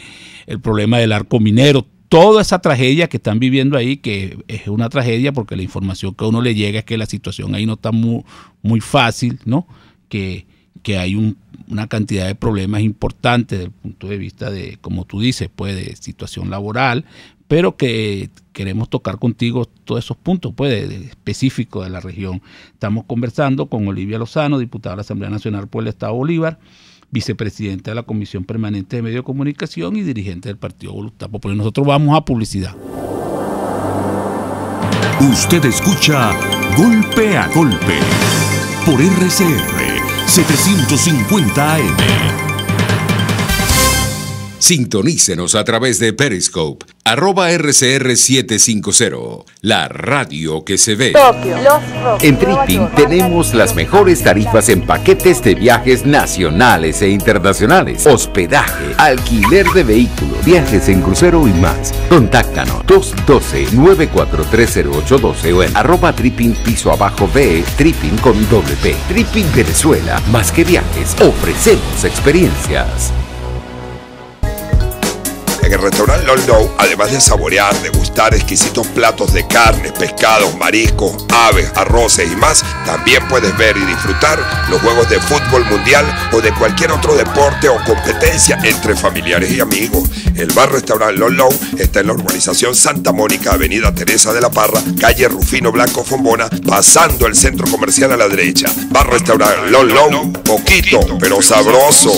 el problema del arco minero, toda esa tragedia que están viviendo ahí, que es una tragedia porque la información que a uno le llega es que la situación ahí no está muy fácil, ¿no? Que hay una cantidad de problemas importantes desde el punto de vista de, como tú dices, pues de situación laboral, pero que queremos tocar contigo todos esos puntos pues específicos de la región. Estamos conversando con Olivia Lozano, diputada de la Asamblea Nacional por el Estado Bolívar, vicepresidenta de la Comisión Permanente de Medio de Comunicación y dirigente del Partido Voluntad Popular. Nosotros vamos a publicidad. Usted escucha Golpe a Golpe por RCR 750 AM. Sintonícenos a través de Periscope, @RCR750, la radio que se ve. En Tripping tenemos las mejores tarifas en paquetes de viajes nacionales e internacionales, hospedaje, alquiler de vehículos, viajes en crucero y más. Contáctanos 212-9430812 o en @Tripping piso abajo B, Tripping con doble P. Tripping Venezuela, más que viajes, ofrecemos experiencias. En el restaurante Lolo, además de saborear, degustar exquisitos platos de carnes, pescados, mariscos, aves, arroces y más, también puedes ver y disfrutar los juegos de fútbol mundial o de cualquier otro deporte o competencia entre familiares y amigos. El bar-restaurante Lolo está en la urbanización Santa Mónica, avenida Teresa de la Parra, calle Rufino Blanco Fombona, pasando el centro comercial a la derecha. Bar-restaurante Lolo, poquito, pero sabroso.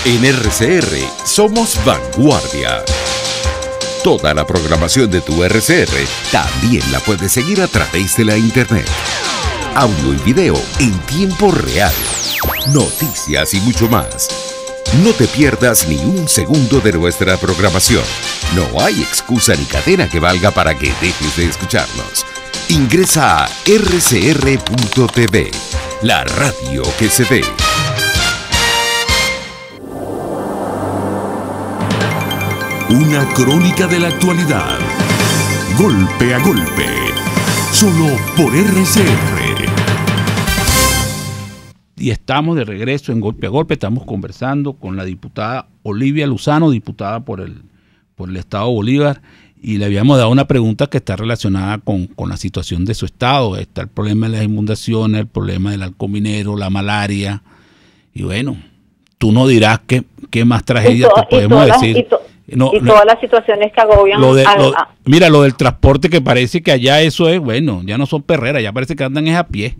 En RCR somos vanguardia. Toda la programación de tu RCR también la puedes seguir a través de la internet. Audio y video en tiempo real. Noticias y mucho más. No te pierdas ni un segundo de nuestra programación. No hay excusa ni cadena que valga para que dejes de escucharnos. Ingresa a rcr.tv, la radio que se ve. Una crónica de la actualidad. Golpe a golpe. Solo por RCR. Y estamos de regreso en Golpe a Golpe. Estamos conversando con la diputada Olivia Lozano, diputada por el Estado Bolívar. Y le habíamos dado una pregunta que está relacionada con la situación de su estado. Está el problema de las inundaciones, el problema del arco minero, la malaria. Y bueno, tú nos dirás qué más tragedia te podemos decir. Todas las situaciones que agobian. Mira, lo del transporte, que parece que allá eso es, bueno, ya no son perreras, ya parece que andan es a pie.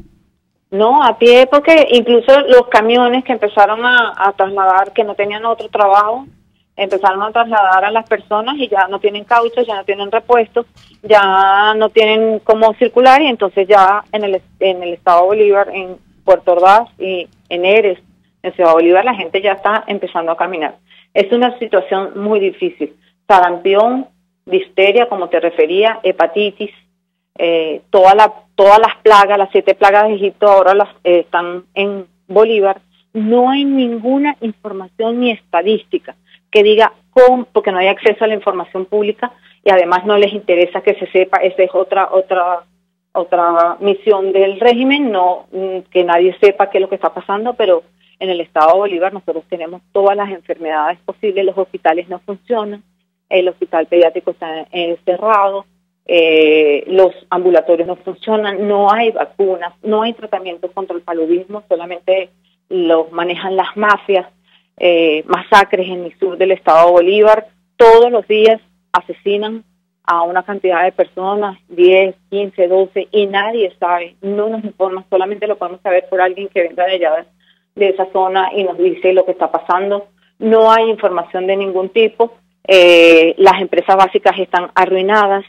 No, a pie, porque incluso los camiones que empezaron a trasladar, que no tenían otro trabajo, empezaron a trasladar a las personas y ya no tienen cauchos, ya no tienen repuestos, ya no tienen cómo circular, y entonces ya en el Estado Bolívar, en Puerto Ordaz y en Eres, en Ciudad Bolívar, la gente ya está empezando a caminar. Es una situación muy difícil. Sarampión, difteria, como te refería, hepatitis, todas las plagas, las 7 plagas de Egipto ahora están en Bolívar. no hay ninguna información ni estadística que diga cómo, porque no hay acceso a la información pública y además no les interesa que se sepa. Esa es otra misión del régimen, no que nadie sepa qué es lo que está pasando, pero en el estado de Bolívar nosotros tenemos todas las enfermedades posibles, los hospitales no funcionan, el hospital pediátrico está cerrado, los ambulatorios no funcionan, no hay vacunas, no hay tratamientos contra el paludismo, solamente los manejan las mafias, masacres en el sur del estado de Bolívar, todos los días asesinan a una cantidad de personas, 10, 15, 12, y nadie sabe, no nos informa, solamente lo podemos saber por alguien que venga de allá, de esa zona, y nos dice lo que está pasando. No hay información de ningún tipo, las empresas básicas están arruinadas,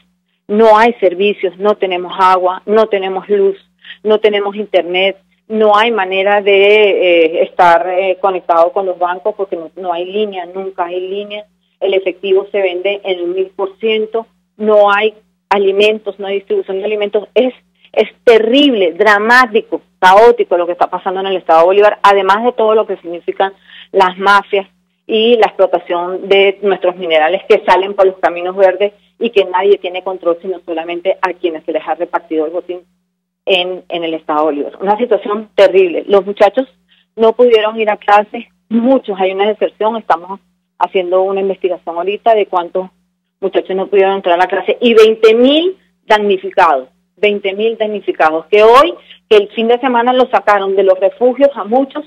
no hay servicios, no tenemos agua, no tenemos luz, no tenemos internet, no hay manera de estar conectado con los bancos porque no hay línea, nunca hay línea, el efectivo se vende en el 1000%, no hay alimentos, no hay distribución de alimentos, es terrible, dramático, caótico lo que está pasando en el estado de Bolívar, además de todo lo que significan las mafias y la explotación de nuestros minerales que salen por los caminos verdes y que nadie tiene control, sino solamente a quienes se les ha repartido el botín en el estado de Bolívar. Una situación terrible. Los muchachos no pudieron ir a clases, muchos, hay una deserción, estamos haciendo una investigación ahorita de cuántos muchachos no pudieron entrar a la clase y 20.000 damnificados, que hoy, que el fin de semana los sacaron de los refugios a muchos,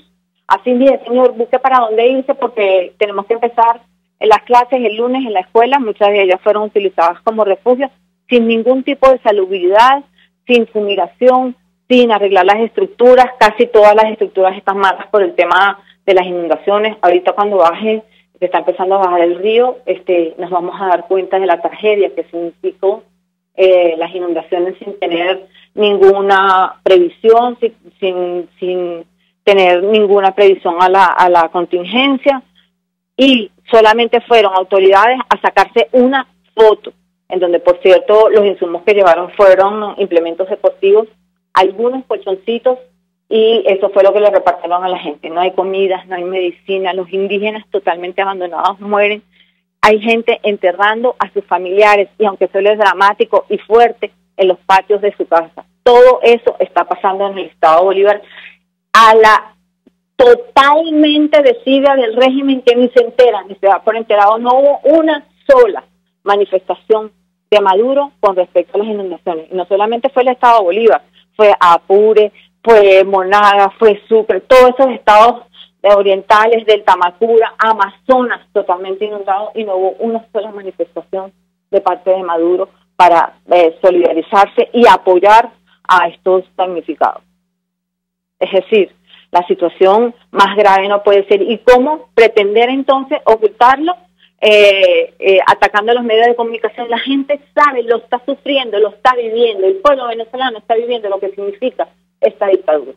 así dije, señor, busque para dónde irse porque tenemos que empezar las clases el lunes en la escuela, muchas de ellas fueron utilizadas como refugios, sin ningún tipo de salubridad, sin fumigación, sin arreglar las estructuras, casi todas las estructuras están malas por el tema de las inundaciones. Ahorita cuando baje, que está empezando a bajar el río, nos vamos a dar cuenta de la tragedia que significó las inundaciones sin tener ninguna previsión, sin tener ninguna previsión a la contingencia, y solamente fueron autoridades a sacarse una foto, en donde, por cierto, los insumos que llevaron fueron implementos deportivos, algunos colchoncitos, y eso fue lo que le repartieron a la gente. No hay comidas, no hay medicina, los indígenas totalmente abandonados mueren, hay gente enterrando a sus familiares, y aunque eso es dramático y fuerte, en los patios de su casa. Todo eso está pasando en el estado de Bolívar, a la totalmente desidia del régimen, que ni se entera, ni se da por enterado. No hubo una sola manifestación de Maduro con respecto a las inundaciones. Y no solamente fue el estado de Bolívar, fue Apure, fue Monaga, fue Sucre, todos esos estados orientales del Tamacura, Amazonas totalmente inundados, y no hubo una sola manifestación de parte de Maduro para solidarizarse y apoyar a estos damnificados. Es decir, la situación más grave no puede ser. ¿Y cómo pretender entonces ocultarlo? Atacando a los medios de comunicación. La gente sabe, lo está sufriendo, lo está viviendo, el pueblo venezolano está viviendo lo que significa esta dictadura.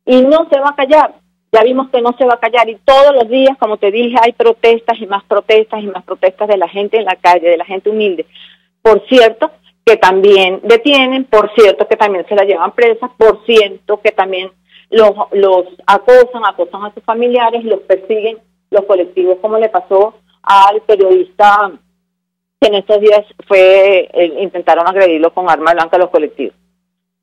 Y no se va a callar, ya vimos que no se va a callar, y todos los días, como te dije, hay protestas y más protestas y más protestas de la gente en la calle, de la gente humilde. Por cierto, que también detienen, por cierto, que también se la llevan presa, por cierto, que también los acosan a sus familiares, los persiguen los colectivos, como le pasó al periodista que en estos días intentaron agredirlo con arma blanca a los colectivos.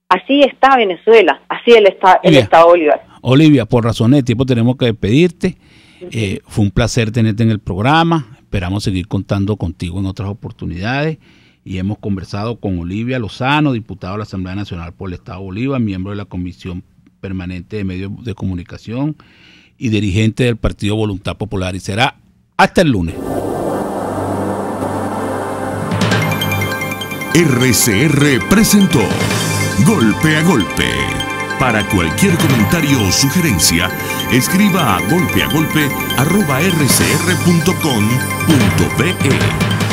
Así está Venezuela, así el estado de Bolívar. Olivia, por razones de tiempo tenemos que despedirte. Fue un placer tenerte en el programa. Esperamos seguir contando contigo en otras oportunidades. Y hemos conversado con Olivia Lozano, diputada de la Asamblea Nacional por el Estado de Bolívar, miembro de la Comisión Permanente de Medios de Comunicación y dirigente del Partido Voluntad Popular. Y será hasta el lunes. RCR presentó Golpe a Golpe. Para cualquier comentario o sugerencia, escriba a golpeagolpe@rcr.com.be.